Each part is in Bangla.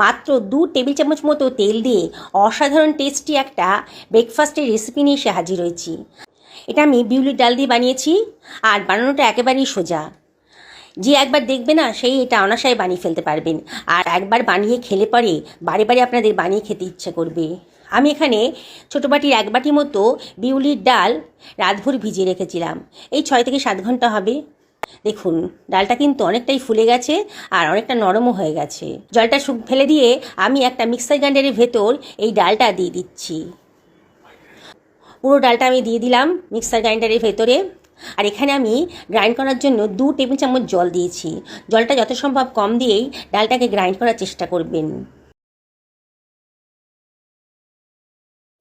মাত্র 2 টেবিল চামচ মতো তেল দিয়ে অসাধারণ টেস্টি একটা ব্রেকফাস্টের রেসিপি নিয়ে এসে হাজির হয়েছি। এটা আমি বিউলির ডাল দিয়ে বানিয়েছি, আর বানানোটা একেবারেই সোজা। যে একবার দেখবে না, সেই এটা অনায়াসে বানিয়ে ফেলতে পারবেন। আর একবার বানিয়ে খেলে পরে বারে বারে আপনাদের বানিয়ে খেতে ইচ্ছে করবে। আমি এখানে ছোটো বাটির 1 বাটি মতো বিউলির ডাল রাতভর ভিজিয়ে রেখেছিলাম। এই 6 থেকে 7 ঘন্টা হবে। দেখুন, ডালটা কিন্তু অনেকটাই ফুলে গেছে আর অনেকটা নরমও হয়ে গেছে। জলটা ফেলে দিয়ে আমি একটা মিক্সার গ্রাইন্ডারের ভেতর এই ডালটা দিয়ে দিচ্ছি। পুরো ডালটা আমি দিয়ে দিলাম মিক্সার গ্রাইন্ডারের ভেতরে। আর এখানে আমি গ্রাইন্ড করার জন্য 2 টেবিল চামচ জল দিয়েছি। জলটা যত সম্ভব কম দিয়েই ডালটাকে গ্রাইন্ড করার চেষ্টা করবেন।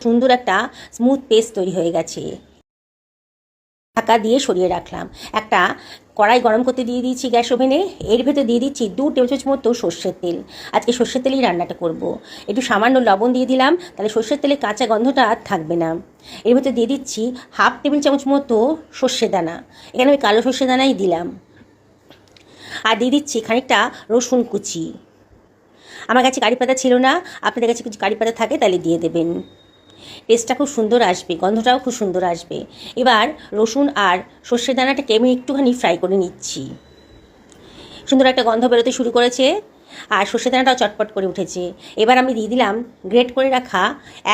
সুন্দর একটা স্মুথ পেস্ট তৈরি হয়ে গেছে। ঢাকা দিয়ে সরিয়ে রাখলাম। একটা কড়াই গরম করতে দিয়ে দিয়েছি গ্যাস ওভেনে। এর ভেতর দিয়ে দিচ্ছি 2 টেবিল চামচ মতো সর্ষের তেল। আজকে সর্ষের তেলেই রান্নাটা করব। একটু সামান্য লবণ দিয়ে দিলাম, তাহলে সর্ষের তেলের কাঁচা গন্ধটা আর থাকবে না। এর ভেতর দিয়ে দিচ্ছি 1/2 টেবিল চামচ মতো সর্ষে দানা। এখানে আমি কালো সর্ষে দানাই দিলাম। আর দিয়ে দিচ্ছি খানিকটা রসুন কুচি। আমার কাছে কারি পাতা ছিল না, আপনাদের কাছে কিছু কারি পাতা থাকে তাহলে দিয়ে দেবেন। টেস্টটা খুব সুন্দর আসবে, গন্ধটাও খুব সুন্দর আসবে। এবার রসুন আর সর্ষের দানাটাকে আমি একটুখানি ফ্রাই করে নিচ্ছি। সুন্দর একটা গন্ধ বেরোতে শুরু করেছে আর সর্ষের দানাটাও চটপট করে উঠেছে। এবার আমি দিয়ে দিলাম গ্রেট করে রাখা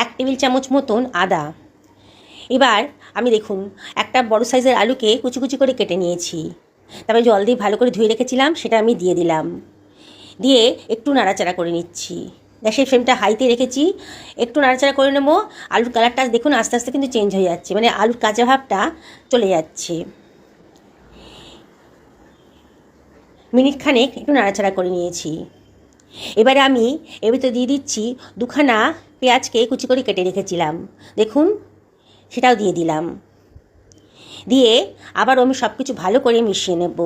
1 টেবিল চামচ মতন আদা। এবার আমি দেখুন একটা বড় সাইজের আলুকে কুচি কুচি করে কেটে নিয়েছি। তারপরে জল দিয়ে ভালো করে ধুয়ে রেখেছিলাম, সেটা আমি দিয়ে দিলাম। দিয়ে একটু নাড়াচাড়া করে নিচ্ছি। গ্যাসের ফ্লেমটা হাইতে রেখেছি। একটু নাড়াচাড়া করে নেবো। আলুর কালারটা দেখুন আস্তে আস্তে কিন্তু চেঞ্জ হয়ে যাচ্ছে, মানে আলুর কাঁচা ভাবটা চলে যাচ্ছে। মিনিট খানেক একটু নাড়াচাড়া করে নিয়েছি। এবারে আমি এর ভিতরে দিয়ে দিচ্ছি 2খানা পেঁয়াজকে কুচি করে কেটে রেখেছিলাম। দেখুন, সেটাও দিয়ে দিলাম। দিয়ে আবারও আমি সব কিছু ভালো করে মিশিয়ে নেব।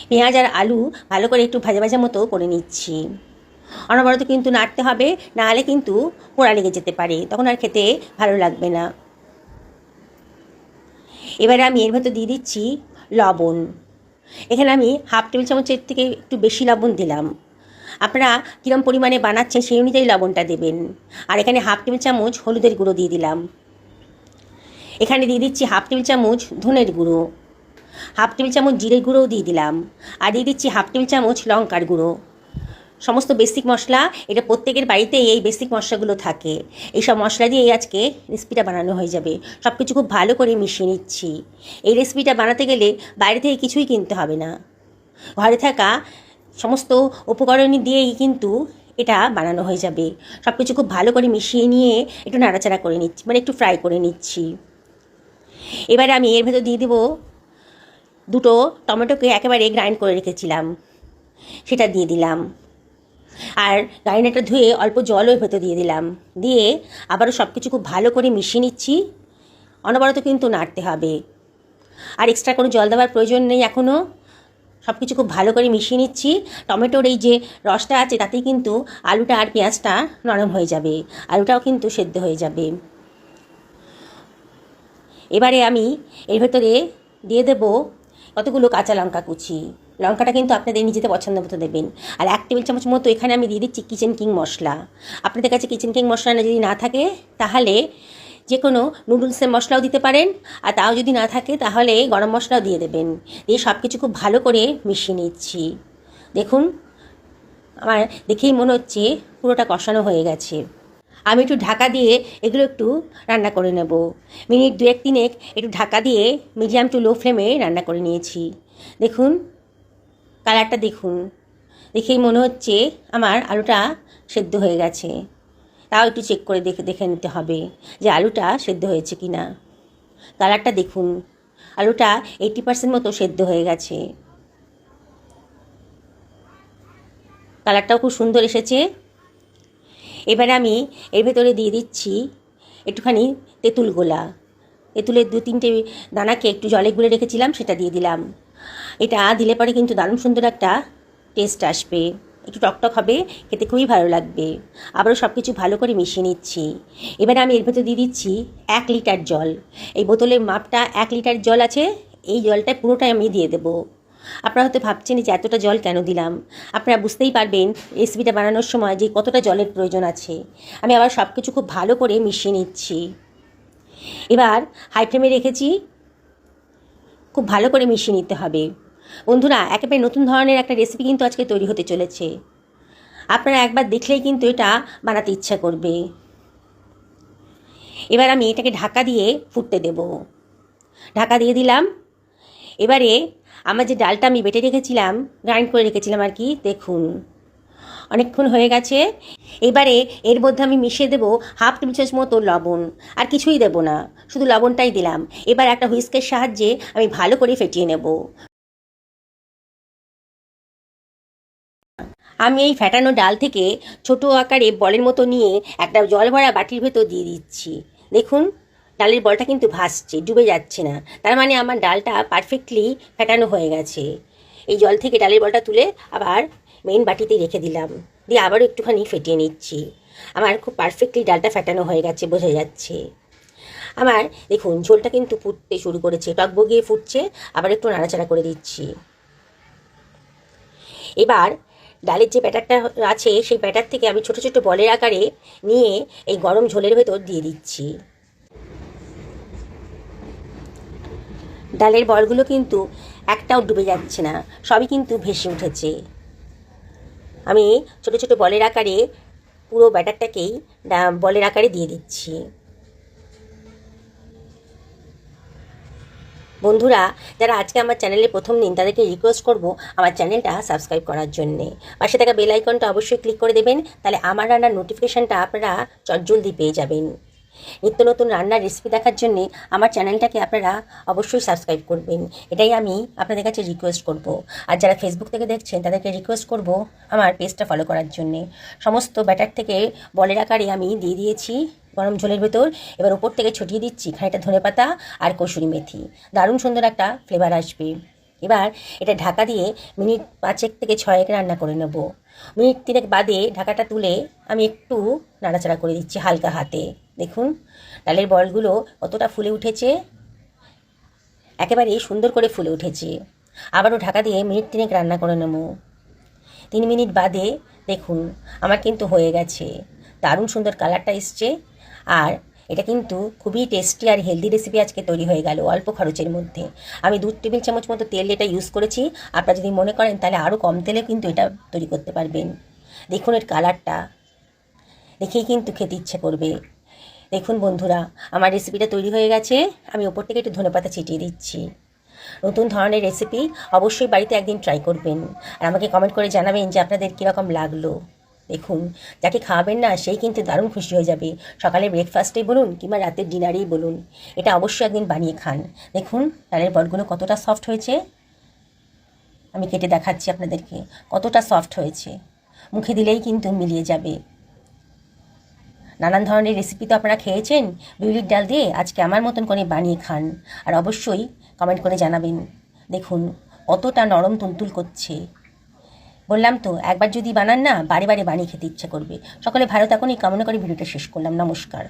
পেঁয়াজ আর আলু ভালো করে একটু ভাজা ভাজা মতো করে নিচ্ছি। অনবরত কিন্তু নাড়তে হবে, নাহলে কিন্তু পোড়া লেগে যেতে পারে, তখন আর খেতে ভালো লাগবে না। এবারে আমি এর ভেতর দিয়ে দিচ্ছি লবণ। এখানে আমি 1/2 টেবিল চামচের থেকে একটু বেশি লবণ দিলাম। আপনারা কীরকম পরিমাণে বানাচ্ছেন সেই অনুযায়ী লবণটা দেবেন। আর এখানে 1/2 টেবিল চামচ হলুদের গুঁড়ো দিয়ে দিলাম। এখানে দিয়ে দিচ্ছি 1/2 টেবিল চামচ ধনের গুঁড়ো, 1/2 টেবিল চামচ জিরের গুঁড়োও দিয়ে দিলাম। আর দিয়ে দিচ্ছি 1/2 টেবিল চামচ লঙ্কার গুঁড়ো। সমস্ত বেসিক মশলা, এটা প্রত্যেকের বাড়িতেই এই বেসিক মশলাগুলো থাকে। এইসব মশলা দিয়ে আজকে রেসিপিটা বানানো হয়ে যাবে। সব কিছু খুব ভালো করে মিশিয়ে নিচ্ছি। এই রেসিপিটা বানাতে গেলে বাইরে থেকে কিছুই কিনতে হবে না, ঘরে থাকা সমস্ত উপকরণ দিয়েই কিন্তু এটা বানানো হয়ে যাবে। সব কিছু খুব ভালো করে মিশিয়ে নিয়ে একটু নাড়াচাড়া করে নিচ্ছি, মানে একটু ফ্রাই করে নিচ্ছি। এবারে আমি এর ভেতর দিয়ে দেবো 2টো টমেটোকে একেবারে গ্রাইন্ড করে রেখেছিলাম, সেটা দিয়ে দিলাম। আর গ্রাইন্ডারটা ধুয়ে অল্প জলও ভেতর দিয়ে দিলাম। দিয়ে আবারও সব কিছু খুব ভালো করে মিশিয়ে নিচ্ছি। অনবরত কিন্তু নাড়তে হবে, আর এক্সট্রা কোনো জল দেওয়ার প্রয়োজন নেই এখনও। সব কিছু খুব ভালো করে মিশিয়ে নিচ্ছি। টমেটোর এই যে রসটা আছে তাতেই কিন্তু আলুটা আর পেঁয়াজটা নরম হয়ে যাবে, আলুটাও কিন্তু সেদ্ধ হয়ে যাবে। এবারে আমি এর ভেতরে দিয়ে দেব কতগুলো কাঁচা লঙ্কা কুচি। লঙ্কাটা কিন্তু আপনাদের নিজেদের পছন্দ মতো দেবেন। আর 1 টেবিল চামচ মতো এখানে আমি দিয়ে দিচ্ছি কিচেন কিং মশলা। আপনাদের কাছে কিচেন কিং মশলা যদি না থাকে তাহলে যে কোনো নুডলসের মশলাও দিতে পারেন, আর তাও যদি না থাকে তাহলে গরম মশলাও দিয়ে দেবেন। দিয়ে সব কিছু খুব ভালো করে মিশিয়ে নিচ্ছি। দেখুন, আমার দেখেই মনে হচ্ছে পুরোটা কষানো হয়ে গেছে। আমি একটু ঢাকা দিয়ে এগুলো একটু রান্না করে নেব। মিনিট 2-3 একটু ঢাকা দিয়ে মিডিয়াম টু লো ফ্লেমে রান্না করে নিয়েছি। দেখুন কালারটা, দেখুন, দেখেই মনে হচ্ছে আমার আলুটা সেদ্ধ হয়ে গেছে। তাও একটু চেক করে দেখে নিতে হবে যে আলুটা সেদ্ধ হয়েছে কি না। কালারটা দেখুন, আলুটা 80% মতো সেদ্ধ হয়ে গেছে। কালারটাও খুব সুন্দর এসেছে। এবারে আমি এর ভেতরে দিয়ে দিচ্ছি একটুখানি তেঁতুল গোলা। তেঁতুলের 2-3টে দানাকে একটু জলে গুলে রেখেছিলাম, সেটা দিয়ে দিলাম। এটা দিলে পরে কিন্তু দারুণ সুন্দর একটা টেস্ট আসবে, একটু টকটক হবে, খেতে খুবই ভালো লাগবে। আবারও সব কিছু ভালো করে মিশিয়ে নিচ্ছি। এবারে আমি এর ভেতর দিয়ে দিচ্ছি 1 লিটার জল। এই বোতলের মাপটা 1 লিটার জল আছে, এই জলটা পুরোটাই আমি দিয়ে দেবো। আপনারা হয়তো ভাবছেন যে এতটা জল কেন দিলাম। আপনারা বুঝতেই পারবেন রেসিপিটা বানানোর সময় যে কতটা জলের প্রয়োজন আছে। আমি আবার সব কিছু খুব ভালো করে মিশিয়ে নিচ্ছি। এবার হাই ফ্লেমে রেখেছি, খুব ভালো করে মিশিয়ে নিতে হবে। বন্ধুরা, একেবারে নতুন ধরনের একটা রেসিপি কিন্তু আজকে তৈরি হতে চলেছে। আপনারা একবার দেখলেই কিন্তু এটা বানাতে ইচ্ছা করবে। এবার আমি এটাকে ঢাকা দিয়ে ফুটতে দেব। ঢাকা দিয়ে দিলাম। এবারে আমার যে ডালটা আমি বেটে রেখেছিলাম, গ্রাইন্ড করে রেখেছিলাম আর কি, দেখুন অনেকক্ষণ হয়ে গেছে। এবারে এর মধ্যে আমি মিশিয়ে দেবো হাফ টেবিল চামচ মতো লবণ, আর কিছুই দেবো না, শুধু লবণটাই দিলাম। এবার একটা হুইস্কের সাহায্যে আমি ভালো করে ফেটিয়ে নেব। আমি এই ফেটানো ডাল থেকে ছোট আকারে বলের মতো নিয়ে একটা জল ভরা বাটির ভেতর দিয়ে দিচ্ছি। দেখুন ডালের বলটা কিন্তু ভাসছে, ডুবে যাচ্ছে না। তার মানে আমার ডালটা পারফেক্টলি ফেটানো হয়ে গেছে। এই জল থেকে ডালের বলটা তুলে আবার মেইন বাটিতে রেখে দিলাম, দিয়ে আবারও একটুখানি ফেটিয়ে নিচ্ছি। আমার খুব পারফেক্টলি ডালটা ফেটানো হয়ে গেছে, বোঝা যাচ্ছে। আমার দেখুন ঝোলটা কিন্তু ফুটতে শুরু করেছে, টকবগিয়ে ফুটছে। আবার একটু নাড়াচাড়া করে দিচ্ছি। এবার ডালের যে ব্যাটারটা আছে সেই ব্যাটার থেকে আমি ছোট ছোট বলের আকারে নিয়ে এই গরম ঝোলের ভেতর দিয়ে দিচ্ছি। ডালের বলগুলো কিন্তু একটাও ডুবে যাচ্ছে না, সবই কিন্তু ভেসে উঠেছে। আমি ছোট ছোট বলের আকারে পুরো ব্যাটারটাকেই বলের আকারে দিয়ে দিচ্ছি। বন্ধুরা, যারা আজকে আমার চ্যানেলে প্রথম দিন, তাদেরকে রিকোয়েস্ট করব আমার চ্যানেলটা সাবস্ক্রাইব করার জন্যে। পাশে থাকা বেল আইকনটা অবশ্যই ক্লিক করে দেবেন, তাহলে আমার রান্নার নোটিফিকেশানটা আপনারা চটজলদি পেয়ে যাবেন। নিত্য নতুন রান্নার রেসিপি দেখার জন্যে আমার চ্যানেলটাকে আপনারা অবশ্যই সাবস্ক্রাইব করবেন, এটাই আমি আপনাদের কাছে রিকোয়েস্ট করব। আর যারা ফেসবুক থেকে দেখছেন তাদেরকে রিকোয়েস্ট করব আমার পেজটা ফলো করার জন্যে। সমস্ত ব্যাটার থেকে বলের আকারে আমি দিয়ে দিয়েছি গরম ঝোলের ভেতর। এবার ওপর থেকে ছড়িয়ে দিচ্ছি খানিকটা ধনেপাতা আর কসুরি মেথি, দারুণ সুন্দর একটা ফ্লেভার আসবে। এবার এটা ঢাকা দিয়ে মিনিট 5 থেকে 6 রান্না করে নেব। মিনিট 3 বাদে ঢাকাটা তুলে আমি একটু নাড়াচাড়া করে দিচ্ছি হালকা হাতে। দেখুন ডালের বলগুলো কতটা ফুলে উঠেছে, একেবারে সুন্দর করে ফুলে উঠেছে। আবারও ঢাকা দিয়ে মিনিট 3 রান্না করে নেব। 3 মিনিট বাদে দেখুন আমার কিন্তু হয়ে গেছে, দারুণ সুন্দর কালারটা এসছে। আর এটা কিন্তু খুবই টেস্টি আর হেলদি রেসিপি আজকে তৈরি হয়ে গেল অল্প খরচের মধ্যে। আমি 2 টেবিল চামচ মতো তেল এটা ইউজ করেছি। আপনারা যদি মনে করেন তাহলে আরও কম তেলে কিন্তু এটা তৈরি করতে পারবেন। দেখুন এর কালারটা দেখেই কিন্তু খেতে ইচ্ছে করবে। দেখুন বন্ধুরা, আমার রেসিপিটা তৈরি হয়ে গেছে। আমি ওপর থেকে একটু ধনেপাতা ছিটিয়ে দিচ্ছি। নতুন ধরনের রেসিপি অবশ্যই বাড়িতে একদিন ট্রাই করবেন, আর আমাকে কমেন্ট করে জানাবেন যে আপনাদের কীরকম লাগলো। দেখুন যাকে খাওয়াবেন না সেই কিন্তু দারুণ খুশি হয়ে যাবে। সকালে ব্রেকফাস্টেই বলুন কিংবা রাতের ডিনারেই বলুন, এটা অবশ্যই একদিন বানিয়ে খান। দেখুন ডালের বলগুলো কতটা সফট হয়েছে, আমি কেটে দেখাচ্ছি আপনাদেরকে কতটা সফট হয়েছে। মুখে দিলেই কিন্তু মিলিয়ে যাবে। নানান ধরনের রেসিপি তো আপনারা খেয়েছেন বিউলির ডাল দিয়ে, আজকে আমার মতন করে বানিয়ে খান আর অবশ্যই কমেন্ট করে জানাবেন। দেখুন কতটা নরম তুলতুল করছে। বললাম তো একবার যদি বানান না বারে বারে বানিয়ে খেতে ইচ্ছে করবে। সকলে ভালো থাকুন এই কামনা করে ভিডিওটা শেষ করলাম। নমস্কার।